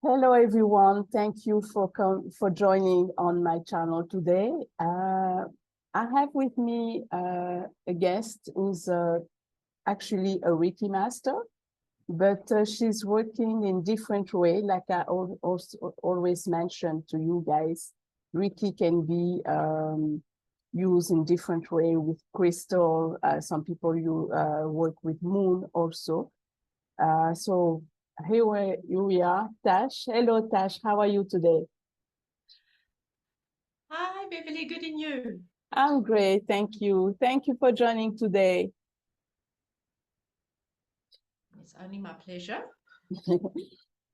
Hello, everyone. Thank you for joining on my channel today. I have with me a guest who's actually a Reiki master, but she's working in different way. Like I also always mention to you guys, Reiki can be used in different way with crystal. Some people work with moon also. So here we are, Tash. Hello, Tash. How are you today? Hi, Beverley, good in you. I'm great. Thank you. Thank you for joining today. It's only my pleasure.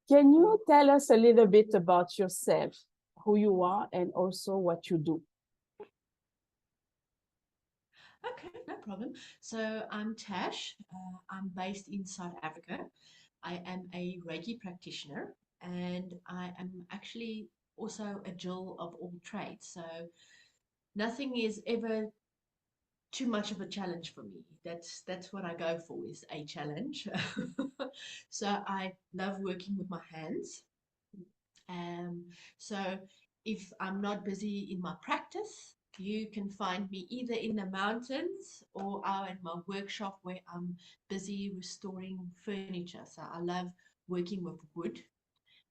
Can you tell us a little bit about yourself, who you are, and also what you do? Okay, no problem. So I'm Tash. I'm based in South Africa. I am a Reiki practitioner and I am actually also a Jill of all trades. So nothing is ever too much of a challenge for me. That's what I go for is a challenge. So I love working with my hands. Um, so if I'm not busy in my practice, you can find me either in the mountains or out in my workshop where I'm busy restoring furniture. So I love working with wood.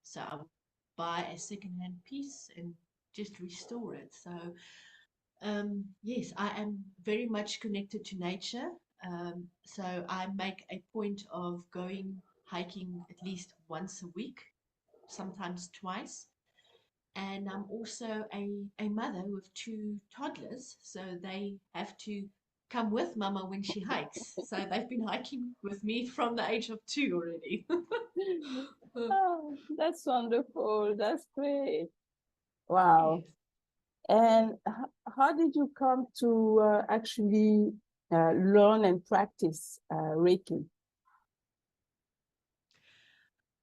So I buy a secondhand piece and just restore it. So yes, I am very much connected to nature. So I make a point of going hiking at least once a week, sometimes twice. And I'm also a mother with two toddlers, so they have to come with mama when she hikes. So they've been hiking with me from the age of 2 already. Oh, that's wonderful. That's great. Wow. Yes. And how did you come to actually learn and practice Reiki?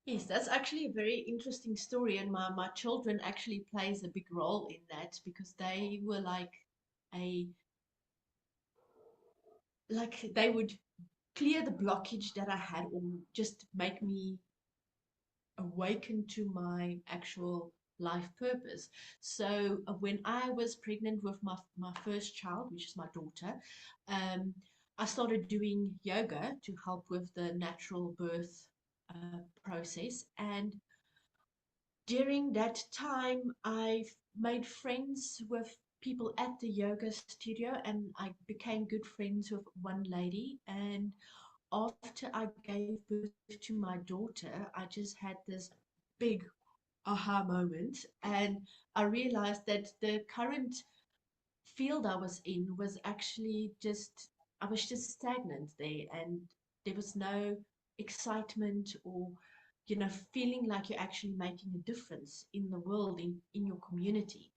Yes, that's actually a very interesting story, and my children actually plays a big role in that because they were a like they would clear the blockage that I had or just make me awaken to my actual life purpose. So when I was pregnant with my first child, which is my daughter, I started doing yoga to help with the natural birth process. And during that time, I made friends with people at the yoga studio, and I became good friends with one lady. And after I gave birth to my daughter, I just had this big aha moment, and I realized that the current field I was in was actually just, I was just stagnant there, and there was no excitement or, feeling like you're actually making a difference in the world, in your community.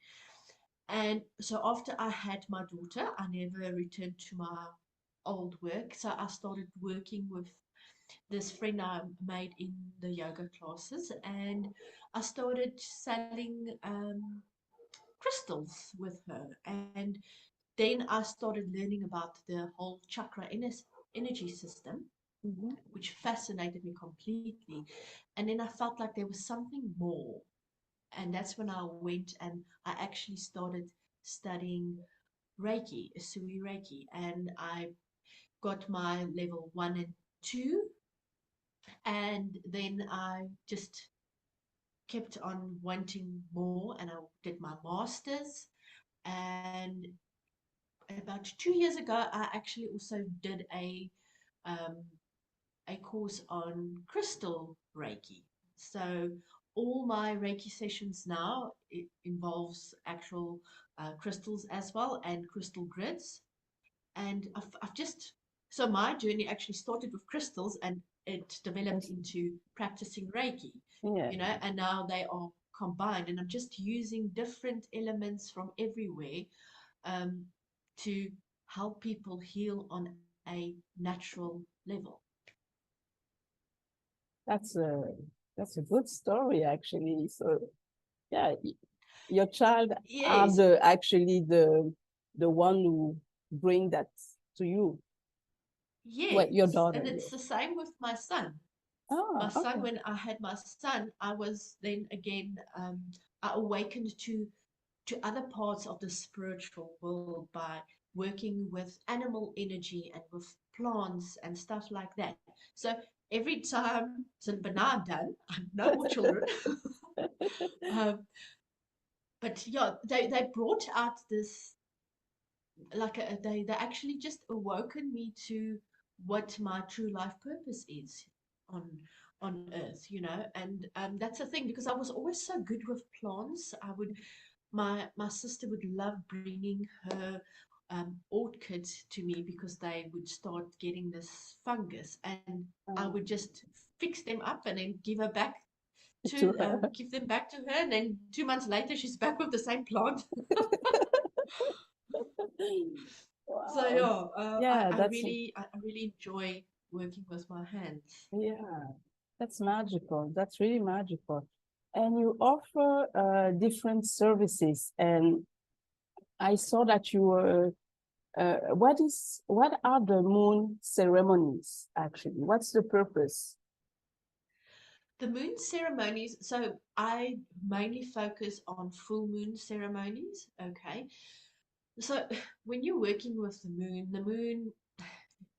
And so after I had my daughter, I never returned to my old work. So I started working with this friend I made in the yoga classes, and I started selling crystals with her. And then I started learning about the whole chakra energy system, Mhm. which fascinated me completely. And then I felt like there was something more. And that's when I went and I actually started studying Reiki, Sui Reiki, and I got my level 1 and 2. And then I just kept on wanting more, and I did my master's. And about 2 years ago, I actually also did um, a course on crystal Reiki. So all my Reiki sessions now, it involves actual crystals as well and crystal grids. And I've just, so my journey actually started with crystals and it developed Yes. into practicing Reiki, Yeah, and now they are combined, and I'm just using different elements from everywhere um, to help people heal on a natural level. that's a that's a good story actually. So yeah, your child are Yes, the one who bring that to you. What your yes. daughter? And it's Yes. the same with my son. My Oh, son, okay. when I had my son, I was then again, I awakened to other parts of the spiritual world by working with animal energy and with plants and stuff like that. So every time, so, but now I'm done. I have no more children. um, but yeah, they brought out this, like they actually just awoken me to what my true life purpose is on on earth, and that's the thing, because I was always so good with plants. I would My sister would love bringing her orchids to me because they would start getting this fungus, and I would Um, just fix them up and then to her. give them back to her, and then 2 months later she's back with the same plant. So Wow. yeah, Yeah, I really enjoy working with my hands. yeah, that's magical. That's really magical. And you offer different services. And I saw that you were, what are the moon ceremonies actually? What's the purpose? The moon ceremonies, so I mainly focus on full moon ceremonies. Okay. So when you're working with the moon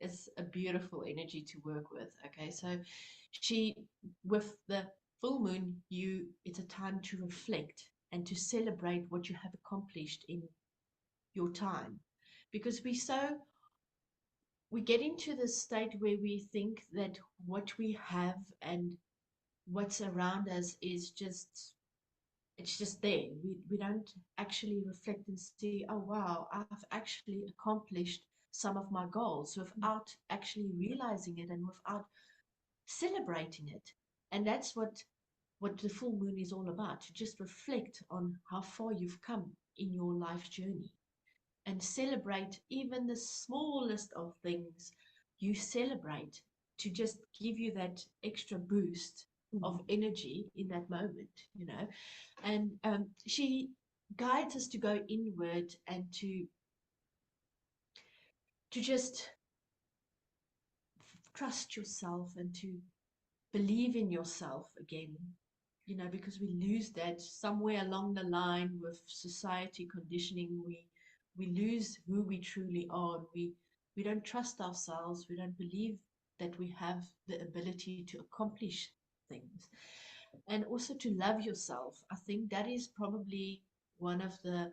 is a beautiful energy to work with. Okay. So she, with the full moon, it's a time to reflect and to celebrate what you have accomplished in your time. Because we get into this state where we think that what we have and what's around us is just, it's just there. We don't actually reflect and see, oh wow, I've actually accomplished some of my goals without actually realizing it and without celebrating it. And that's what the full moon is all about, to just reflect on how far you've come in your life journey and celebrate even the smallest of things. You celebrate to just give you that extra boost of Mhm. energy in that moment. And she guides us to go inward and to just trust yourself and to believe in yourself again, because we lose that somewhere along the line with society conditioning. We lose who we truly are. We don't trust ourselves. We don't believe that we have the ability to accomplish things, and also to love yourself. I think that is probably one of the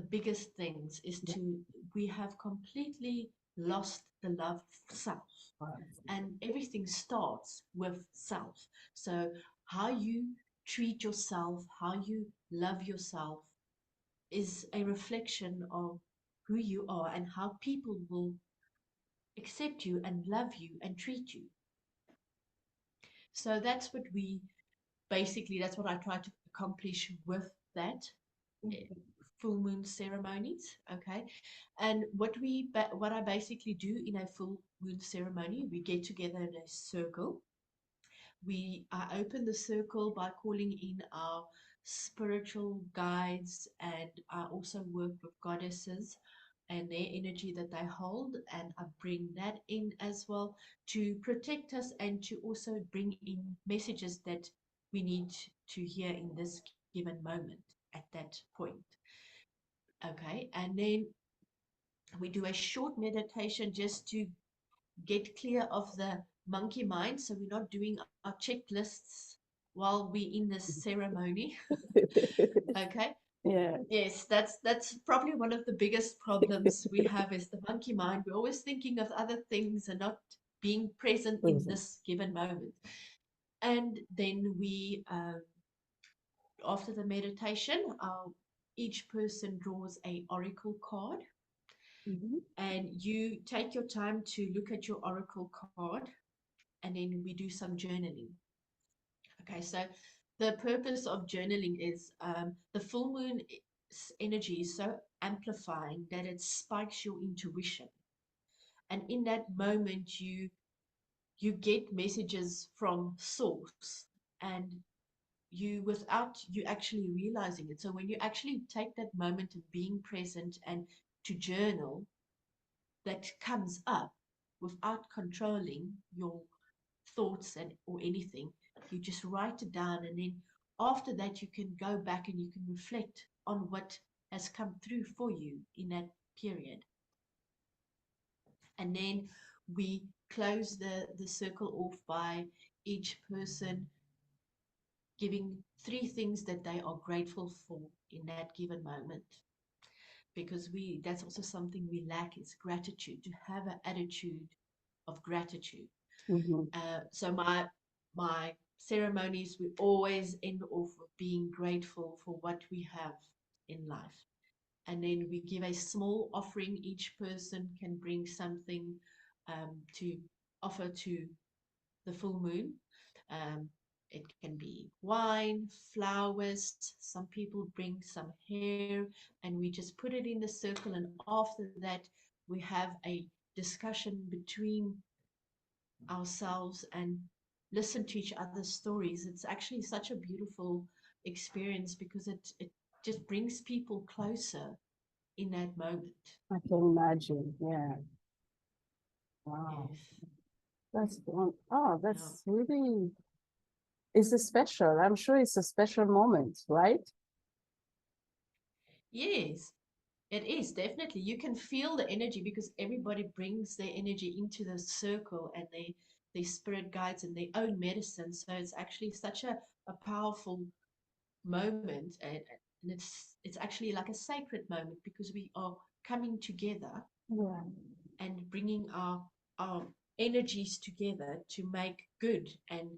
biggest things, is Yeah. to we have completely lost the love of self, Wow. and everything starts with self. So how you treat yourself, how you love yourself, is a reflection of who you are and how people will accept you and love you and treat you. So that's what we basically, that's what I try to accomplish with that eh, Mhm. full moon ceremonies. Okay. And what I basically do in a full moon ceremony, we get together in a circle. I open the circle by calling in our spiritual guides, and I also work with goddesses and their energy that they hold, and I bring that in as well to protect us and to also bring in messages that we need to hear in this given moment at that point. Okay. And then we do a short meditation just to get clear of the monkey mind. So we're not doing our checklists while we're in this ceremony. Okay. Yeah. Yes, that's probably one of the biggest problems we have, is the monkey mind. We're always thinking of other things and not being present in Frozen. this given moment. And then after the meditation, each person draws a oracle card, Mhm. and you take your time to look at your oracle card, and then we do some journaling. Okay, so the purpose of journaling is, the full moon energy is so amplifying that it spikes your intuition, and in that moment you get messages from source, and without you actually realizing it. So when you actually take that moment of being present and to journal, that comes up without controlling your thoughts and or anything. You just write it down, and then after that you can go back and you can reflect on what has come through for you in that period. And then we close the circle off by each person giving 3 things that they are grateful for in that given moment, because that's also something we lack, is gratitude, to have an attitude of gratitude. Mhm. So my ceremonies, we always end off with being grateful for what we have in life. And then we give a small offering. Each person can bring something to offer to the full moon. Um, it can be wine, flowers. Some people bring some hair, and we just put it in the circle. And after that, we have a discussion between ourselves and listen to each other's stories. It's actually such a beautiful experience because it just brings people closer in that moment. I can imagine. Yeah. Wow. Yes. That's one. Oh, Yeah. that's really, it's a special. I'm sure it's a special moment, right? Yes, it is definitely. You can feel the energy because everybody brings their energy into the circle, and they spirit guides and their own medicine. So it's actually such a powerful moment, and it's actually like a sacred moment because we are coming together Yeah. and bringing our energies together to make good, and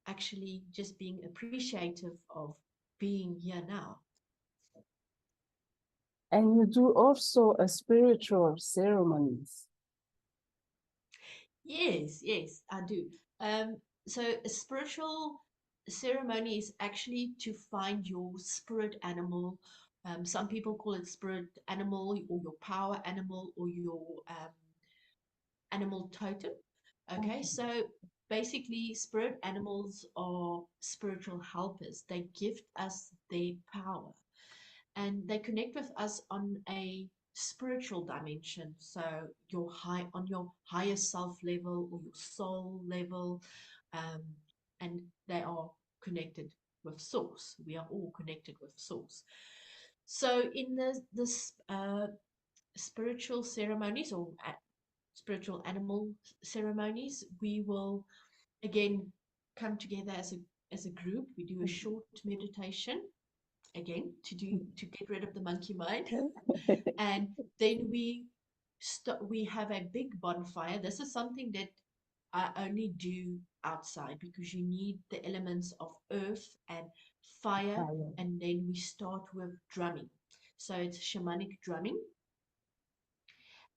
actually just being appreciative of being here now. And you do also a spiritual ceremonies. Yes, I do. So a spiritual ceremony is actually to find your spirit animal. Some people call it spirit animal, or your power animal, or your animal totem. Okay, Okay. so basically, spirit animals are spiritual helpers. They gift us their power, and they connect with us on a spiritual dimension. So on your higher self level or your soul level, um, and they are connected with source. We are all connected with source. So in this spiritual ceremonies, or spiritual animal ceremonies, we will again come together as a group. We do a short meditation, again, to get rid of the monkey mind. And then we have a big bonfire. This is something that I only do outside because you need the elements of earth and fire. Fire. And then we start with drumming. So it's shamanic drumming.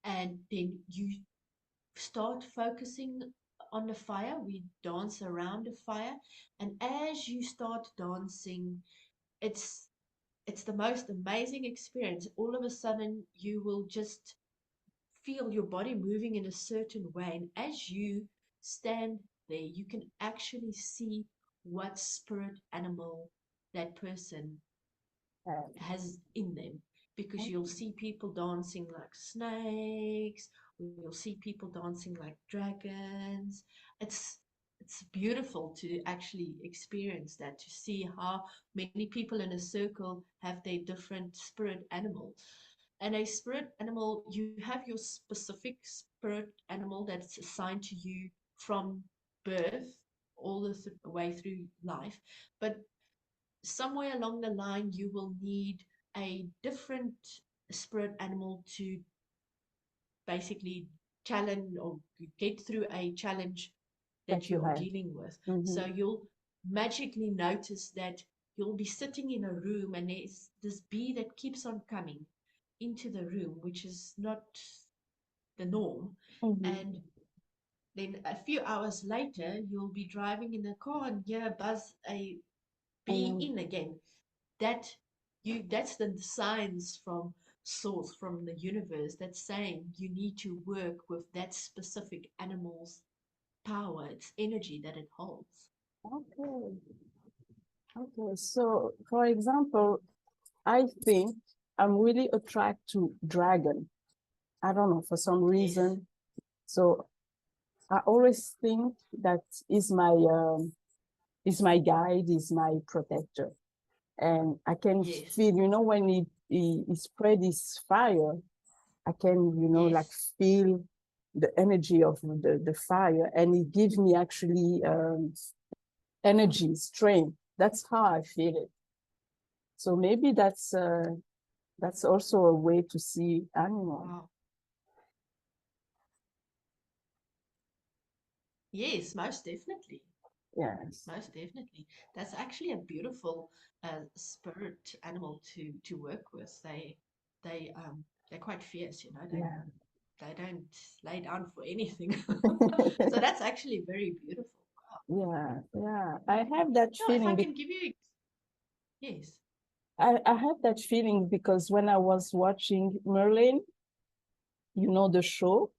And then you start focusing on the fire. We dance around the fire. And as you start dancing, it's it's the most amazing experience. All of a sudden, you will just feel your body moving in a certain way. And as you stand there, you can actually see what spirit animal that person has in them. Because you'll see people dancing like snakes, or you'll see people dancing like dragons. It's it's beautiful to actually experience that, to see how many people in a circle have their different spirit animal. And a spirit animal, you have your specific spirit animal that's assigned to you from birth all the way through life. But somewhere along the line, you will need a different spirit animal to basically challenge or get through a challenge that That you you are had. dealing with. Mm-hmm. So you'll magically notice that you'll be sitting in a room, and there's this bee that keeps on coming into the room, which is not the norm. Mm-hmm. And then a few hours later, you'll be driving in the car and hear buzz a bee And in again. That's the signs from source, from the universe, that's saying you need to work with that specific animal's power, its energy that it holds. okay. Okay. So, for example, I think I'm really attracted to dragon. I don't know, for some Yes. reason. So I always think that is my guide, is my protector. And I can Yes, feel, when he spread his fire, I can, like yes. feel the energy of the fire, and it gives me actually energy, strength. That's how I feel it. So maybe that's also a way to see animal. Wow. Yes, most definitely. Yes. Most definitely. That's actually a beautiful spirit animal to work with. They're quite fierce, you know. Yeah. They don't lay down for anything. So that's actually very beautiful. Wow. Yeah, yeah. I have that No, if I feeling. can give you, yes, I have that feeling because when I was watching Merlin, the show,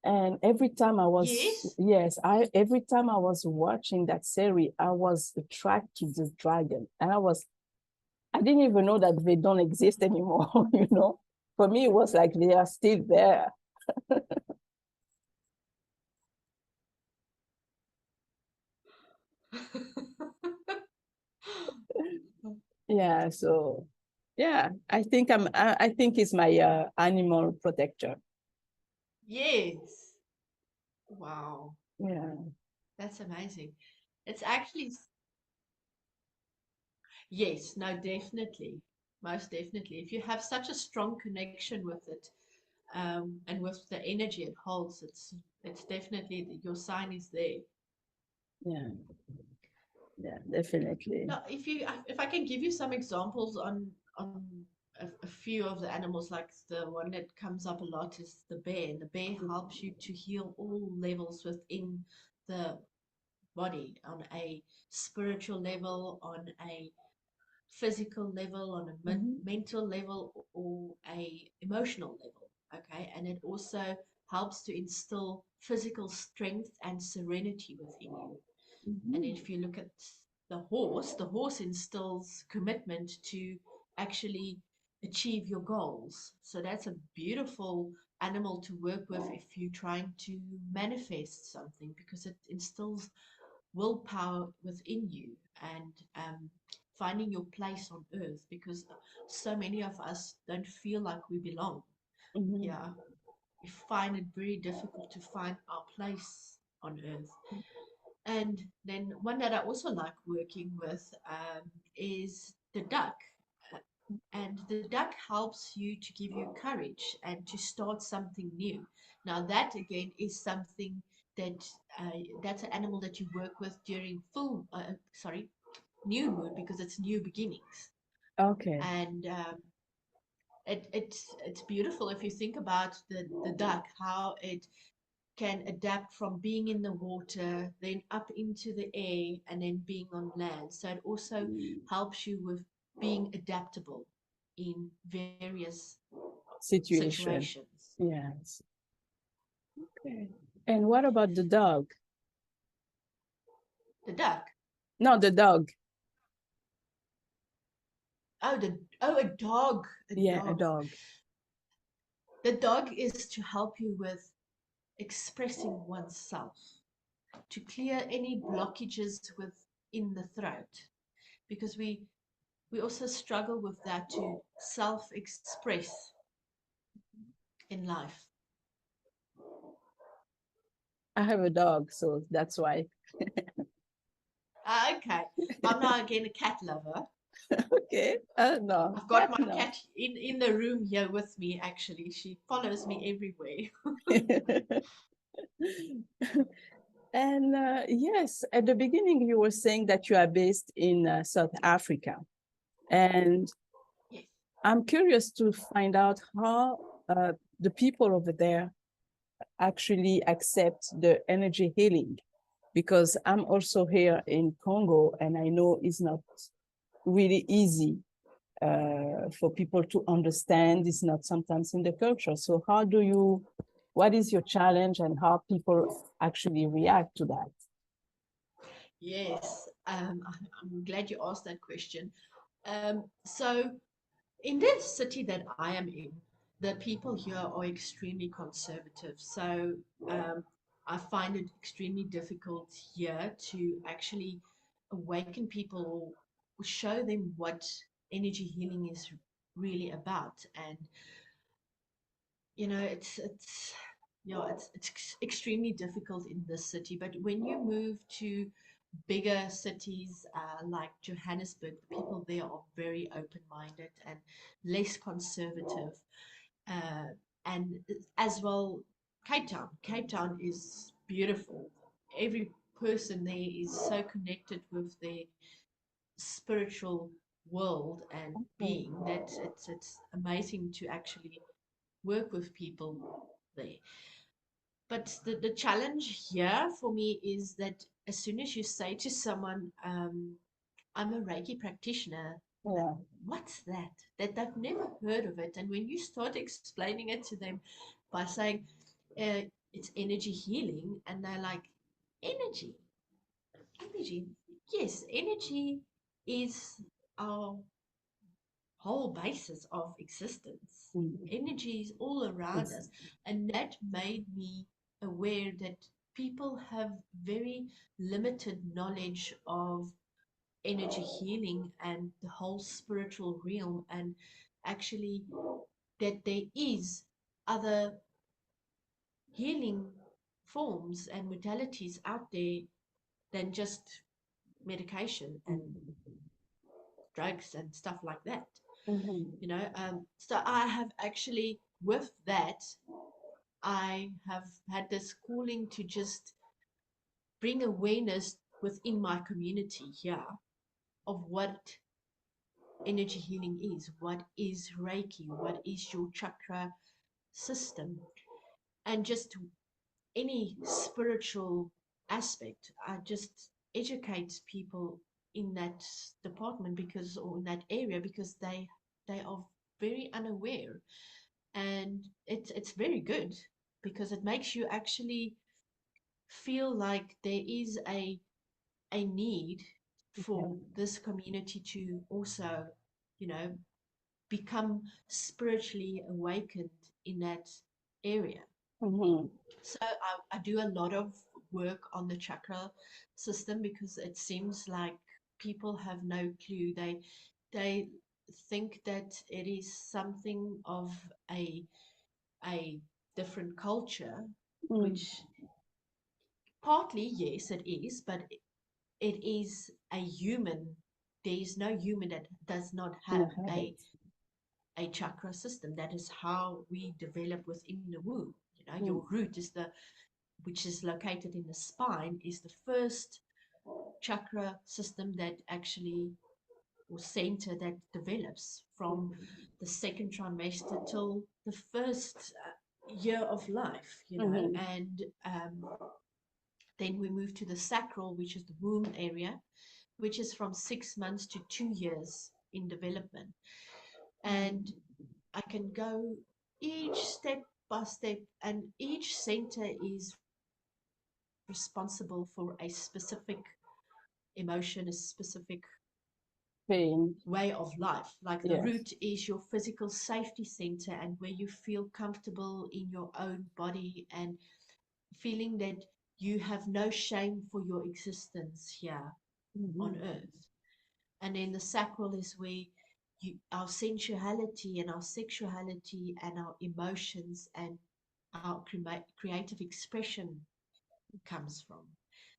and every time I was, yes. yes, every time I was watching that series, I was attracted to the dragon. And I didn't even know that they don't exist anymore, For me, it was like they are still there. Yeah, so yeah, I think it's my animal protector. Yes. Wow. Yeah. That's amazing. It's actually, yes, no, definitely. Most definitely. If you have such a strong connection with it, and with the energy it holds, it's definitely your sign is there. Yeah, yeah, definitely. Now, if I can give you some examples on a few of the animals, like the one that comes up a lot is the bear. And the bear helps you to heal all levels within the body, on a spiritual level, on a physical level, on a Mhm, mental level, or a emotional level. Okay, and it also helps to instill physical strength and serenity within you. And mhm, if you look at the horse instills commitment to actually achieve your goals. So that's a beautiful animal to work with if you're trying to manifest something, because it instills willpower within you, and finding your place on earth, because so many of us don't feel like we belong. mhm, Yeah, we find it very difficult to find our place on earth. And then one that I also like working with is the duck. Uh, And the duck helps you to give you courage and to start something new. Now, that again is something that that's an animal that you work with during new moon, because it's new beginnings. Okay. And it's beautiful if you think about the duck, how it can adapt from being in the water, then up into the air, and then being on land. So it also helps you with being adaptable in various Situation. situations. Yes. Okay. And what about the dog? The duck, No, the dog. a dog, a Yeah, a dog. dog. The dog is to help you with expressing oneself, to clear any blockages within the throat, because we also struggle with that, to self express in life. I have a dog, so that's why. Okay, I'm now again a cat lover. Okay. No, I've cat got my no. cat in the room here with me, actually. She follows me everywhere. And yes, at the beginning, you were saying that you are based in South Africa. And Yes. I'm curious to find out how the people over there actually accept the energy healing, because I'm also here in Congo, and I know it's not really easy for people to understand. It's not sometimes in the culture. So what is your challenge, and how people actually react to that? Yes, I'm glad you asked that question. So, in this city that I am in, the people here are extremely conservative. So, I find it extremely difficult here to actually awaken people or show them what energy healing is really about. And it's extremely difficult in this city. But when you move to bigger cities like Johannesburg, the people there are very open-minded and less conservative. Uh, and as well, Cape Town is beautiful. Every person there is so connected with their spiritual world and Okay. being that it's amazing to actually work with people there. But the challenge here for me is that as soon as you say to someone, I'm a Reiki practitioner, Yeah. what's that? That they've never heard of it. And when you start explaining it to them by saying it's energy healing, and they're like, energy, energy. Yes, energy is our whole basis of existence. Mm. Energy is all around It's us. And that made me aware that people have very limited knowledge of energy healing and the whole spiritual realm, and actually that there is other healing forms and modalities out there than just medication and mm. drugs and stuff like that. Mhm. So I have actually, with that, I have had this calling to just bring awareness within my community here of what energy healing is, what is Reiki, what is your chakra system, and just any spiritual aspect. I just educate people in that department because, or in that area, because they are very unaware, and it's very good because it makes you actually feel like there is a need Okay. for this community to also, you know, become spiritually awakened in that area. Mhm. So I do a lot of work on the chakra system because it seems like people have no clue. They think that it is something of a a different culture, Mm. which partly yes it is, but it is a human. There is no human that does not No have habits. a chakra system. That is how we develop within the womb. You know, Mm. your root is the which is located in the spine, is the first chakra system that actually, or center that develops from the second trimester till the first year of life, Mhm. and then we move to the sacral, which is the womb area, which is from 6 months to 2 years in development. And I can go each step by step, and each center is responsible for a specific emotion, a specific Pain. way of life. Like the Yes. root is your physical safety center, and where you feel comfortable in your own body and feeling that you have no shame for your existence here on Mhm. earth. And then the sacral is where our sensuality and our sexuality and our emotions and our creative expression comes from.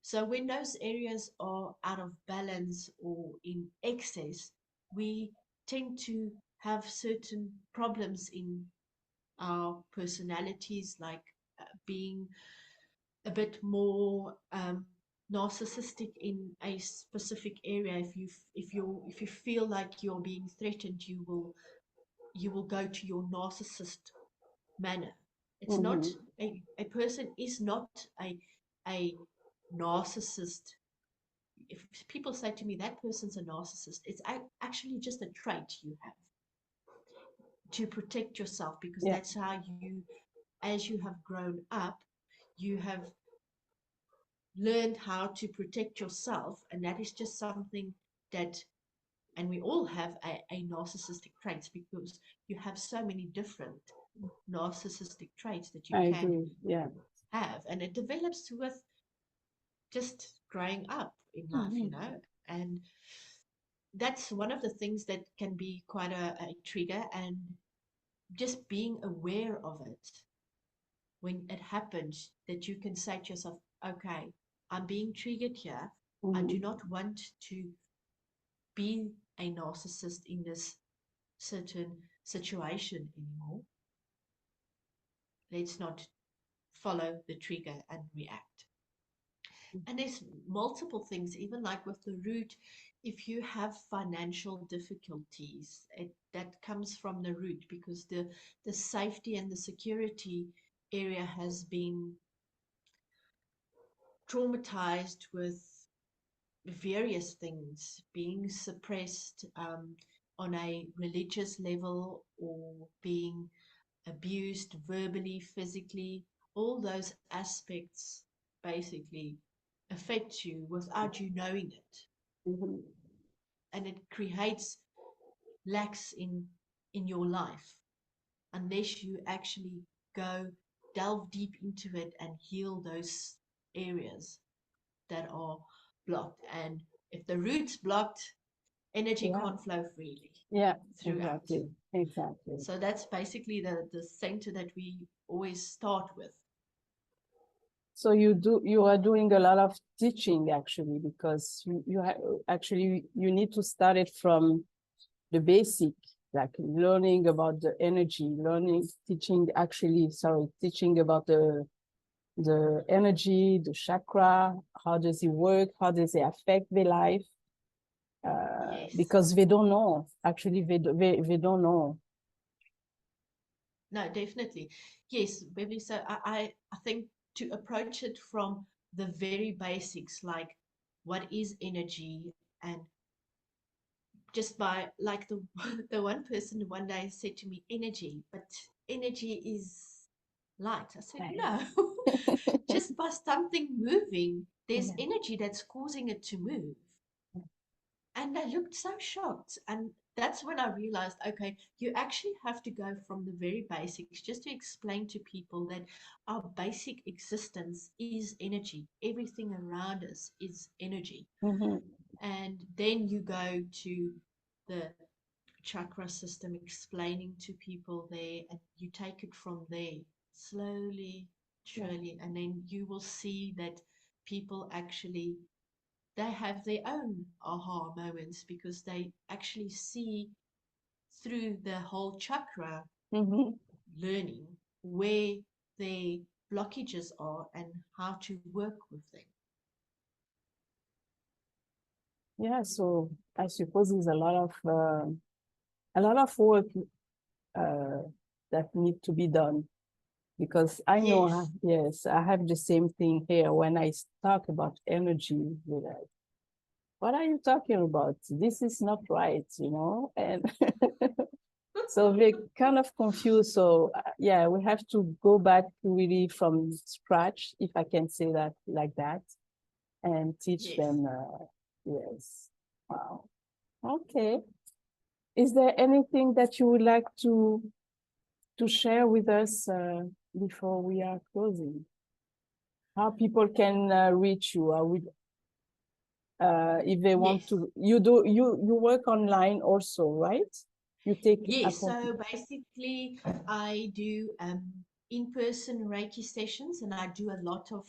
So when those areas are out of balance or in excess, we tend to have certain problems in our personalities, like being a bit more narcissistic in a specific area. If you feel like you're being threatened, you will go to your narcissist manner. It's not Mhm. a person is not a narcissist. If people say to me that person's a narcissist, it's actually just a trait you have to protect yourself, because Yeah. that's how you, as you have grown up, you have learned how to protect yourself, and that is just something that, and we all have a narcissistic traits, because you have so many different narcissistic traits that you I can agree. Yeah. have. And it develops with just growing up in life, you Mhm. know. And that's one of the things that can be quite a trigger, and just being aware of it when it happens, that you can say to yourself, okay, I'm being triggered here. I do Mhm. not want to be a narcissist in this certain situation anymore. Let's not follow the trigger and react. And there's multiple things, even like with the root. If you have financial difficulties, that comes from the root, because the safety and the security area has been traumatized with various things, being suppressed on a religious level, or being abused verbally, physically. All those aspects basically affect you without you knowing it. Mhm. And it creates lacks in your life unless you actually go delve deep into it and heal those areas that are blocked. And if the root's blocked, energy Yeah, can't flow freely yeah, throughout. exactly, exactly. So that's basically the center that we always start with. So you are doing a lot of teaching actually, because actually you need to start it from the basic, like learning about the energy, teaching about the energy, the chakra, how does it work, how does it affect their life, Yes. because they don't know. Actually, they don't know. No, definitely. Yes, Beverly. So I think to approach it from the very basics, like what is energy, and just by like the the one person one day said to me, energy, but energy is light. I said, Right. no, just by something moving, there's Yeah. energy that's causing it to move. And I looked so shocked. And that's when I realized, okay, you actually have to go from the very basics just to explain to people that our basic existence is energy. Everything around us is energy. Mm-hmm. And then you go to the chakra system, explaining to people there, and you take it from there slowly, Yeah. surely, and then you will see that people actually, they have their own aha moments, because they actually see through the whole chakra Mm-hmm. learning where their blockages are and how to work with them. Yeah. So I suppose there's a lot of work uh, that need to be done, because I know, Yes, yes, I have the same thing here. When I talk about energy, they're like, what are you talking about? This is not right, you know? And so they kind of confused. So yeah, we have to go back really from scratch, if I can say that like that, and teach yes. them. Yes. Wow. Okay. Is there anything that you would like to share with us before we are closing? How people can reach you? If they want Yes. to, you work online also, right? You take Yes, appointment. so basically, I do in-person Reiki sessions, and I do a lot of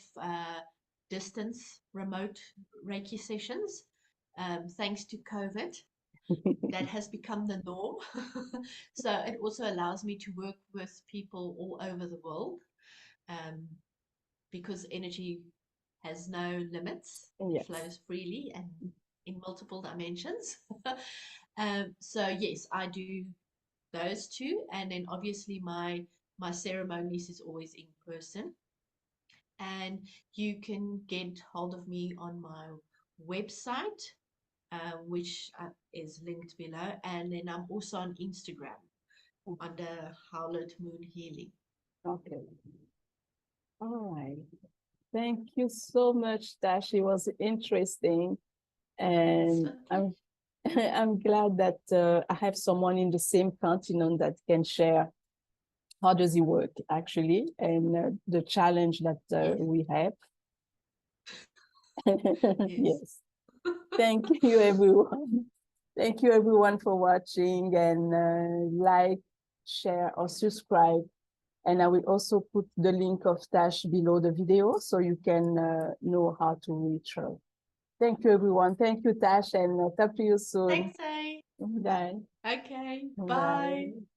distance remote Reiki sessions. Thanks to COVID, that has become the norm. So it also allows me to work with people all over the world, um, because energy has no limits. It Yes. flows freely and in multiple dimensions. So yes, I do those two, and then obviously my ceremonies is always in person. And you can get hold of me on my website, which is linked below, and then I'm also on Instagram under Howlett Moon Healing. Okay. All right. Thank you so much, Tash. It was interesting, It's and okay. I'm I'm glad that I have someone in the same continent that can share how does it work actually, and the challenge that Yes. we have. Yes. Yes. Thank you, everyone. Thank you, everyone, for watching, and like, share, or subscribe. And I will also put the link of Tash below the video so you can know how to reach her. Thank you, everyone. Thank you, Tash, and talk to you soon. Thanks, A. Bye. Okay, bye. Bye.